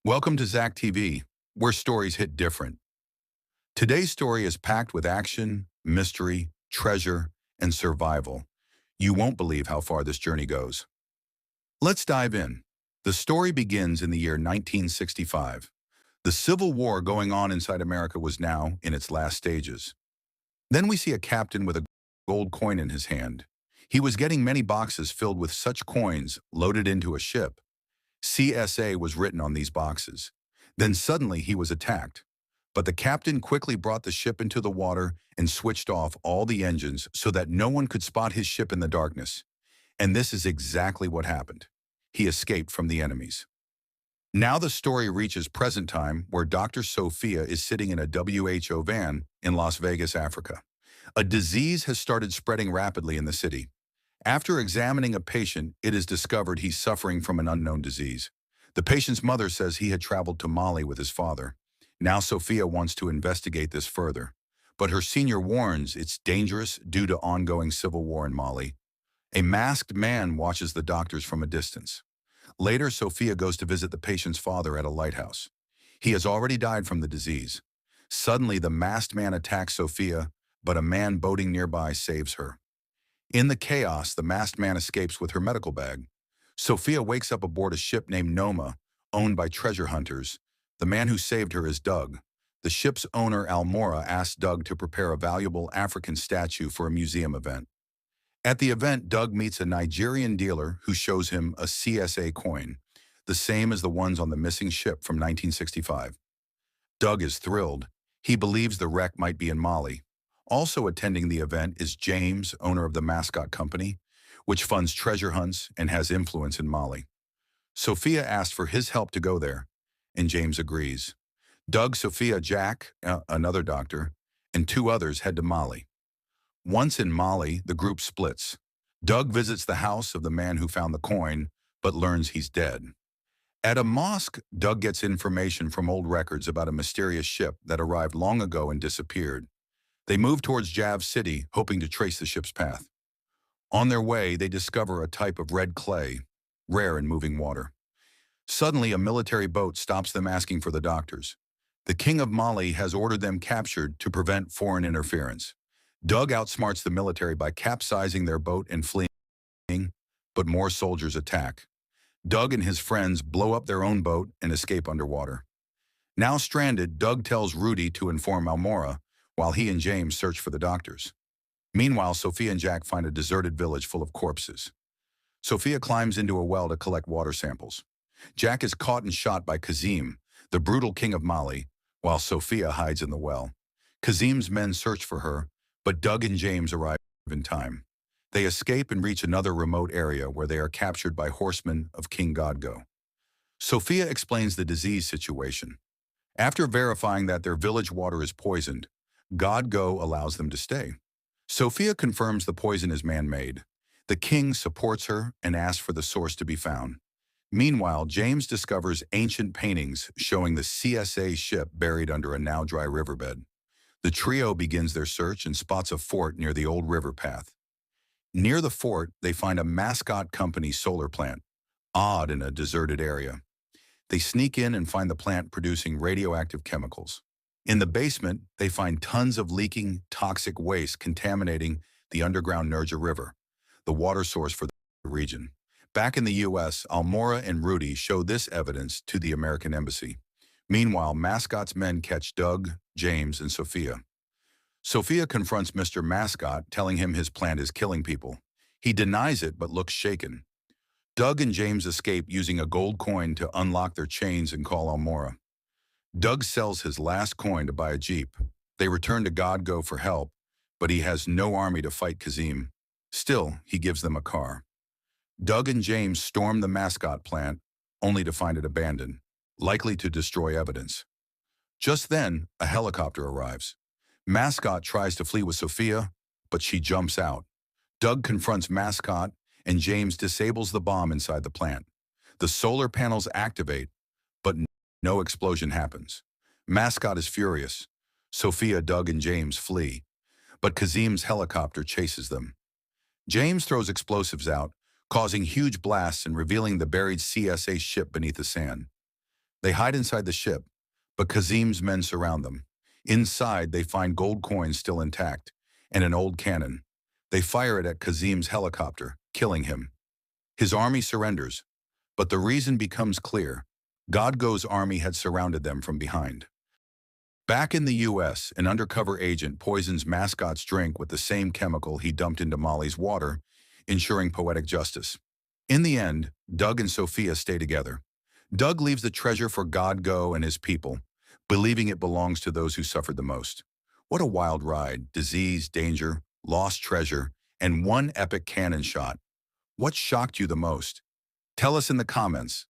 Welcome to Zack TV, where stories hit different. Today's story is packed with action, mystery, treasure, and survival. You won't believe how far this journey goes. Let's dive in. The story begins in the year 1965. The Civil War going on inside America was now in its last stages. Then we see a captain with a gold coin in his hand. He was getting many boxes filled with such coins loaded into a ship. CSA was written on these boxes. Then suddenly he was attacked. But the captain quickly brought the ship into the water and switched off all the engines so that no one could spot his ship in the darkness. And this is exactly what happened. He escaped from the enemies. Now the story reaches present time where Dr. Sophia is sitting in a WHO van in Las Vegas, Africa. A disease has started spreading rapidly in the city. After examining a patient, it is discovered he's suffering from an unknown disease. The patient's mother says he had traveled to Mali with his father. Now Sophia wants to investigate this further. But her senior warns it's dangerous due to ongoing civil war in Mali. A masked man watches the doctors from a distance. Later, Sophia goes to visit the patient's father at a lighthouse. He has already died from the disease. Suddenly, the masked man attacks Sophia, but a man boating nearby saves her. In the chaos, the masked man escapes with her medical bag. Sophia wakes up aboard a ship named Noma, owned by treasure hunters. The man who saved her is Doug. The ship's owner, Almora, asks Doug to prepare a valuable African statue for a museum event. At the event, Doug meets a Nigerian dealer who shows him a CSA coin, the same as the ones on the missing ship from 1965. Doug is thrilled. He believes the wreck might be in Mali. Also attending the event is James, owner of the mascot company, which funds treasure hunts and has influence in Mali. Sophia asked for his help to go there, and James agrees. Doug, Sophia, Jack, another doctor, and two others head to Mali. Once in Mali, the group splits. Doug visits the house of the man who found the coin, but learns he's dead. At a mosque, Doug gets information from old records about a mysterious ship that arrived long ago and disappeared. They move towards Jav City, hoping to trace the ship's path. On their way, they discover a type of red clay, rare in moving water. Suddenly, a military boat stops them asking for the doctors. The king of Mali has ordered them captured to prevent foreign interference. Doug outsmarts the military by capsizing their boat and fleeing, but more soldiers attack. Doug and his friends blow up their own boat and escape underwater. Now stranded, Doug tells Rudy to inform Almora, while he and James search for the doctors. Meanwhile, Sophia and Jack find a deserted village full of corpses. Sophia climbs into a well to collect water samples. Jack is caught and shot by Kazim, the brutal king of Mali, while Sophia hides in the well. Kazim's men search for her, but Doug and James arrive in time. They escape and reach another remote area where they are captured by horsemen of King Godgo. Sophia explains the disease situation. After verifying that their village water is poisoned, Godgo allows them to stay. Sophia confirms the poison is man-made. The king supports her and asks for the source to be found. Meanwhile, James discovers ancient paintings showing the CSA ship buried under a now dry riverbed. The trio begins their search and spots a fort near the old river path. Near the fort, they find a mascot company solar plant, odd in a deserted area. They sneak in and find the plant producing radioactive chemicals. In the basement, they find tons of leaking, toxic waste contaminating the underground Nerja River, the water source for the region. Back in the U.S., Almora and Rudy show this evidence to the American embassy. Meanwhile, Mascot's men catch Doug, James, and Sophia. Sophia confronts Mr. Mascot, telling him his plant is killing people. He denies it but looks shaken. Doug and James escape using a gold coin to unlock their chains and call Almora. Doug sells his last coin to buy a jeep. They return to Godgo for help, but he has no army to fight Kazim. Still, he gives them a car. Doug and James storm the mascot plant, only to find it abandoned, likely to destroy evidence. Just then, a helicopter arrives. Mascot tries to flee with Sophia, but she jumps out. Doug confronts Mascot, and James disables the bomb inside the plant. The solar panels activate, but no explosion happens. Mascot is furious. Sophia, Doug, and James flee, but Kazim's helicopter chases them. James throws explosives out, causing huge blasts and revealing the buried CSA ship beneath the sand. They hide inside the ship, but Kazim's men surround them. Inside, they find gold coins still intact and an old cannon. They fire it at Kazim's helicopter, killing him. His army surrenders, but the reason becomes clear. Godgo's army had surrounded them from behind. Back in the US, an undercover agent poisons Mascot's drink with the same chemical he dumped into Molly's water, ensuring poetic justice. In the end, Doug and Sophia stay together. Doug leaves the treasure for Godgo and his people, believing it belongs to those who suffered the most. What a wild ride: disease, danger, lost treasure, and one epic cannon shot. What shocked you the most? Tell us in the comments.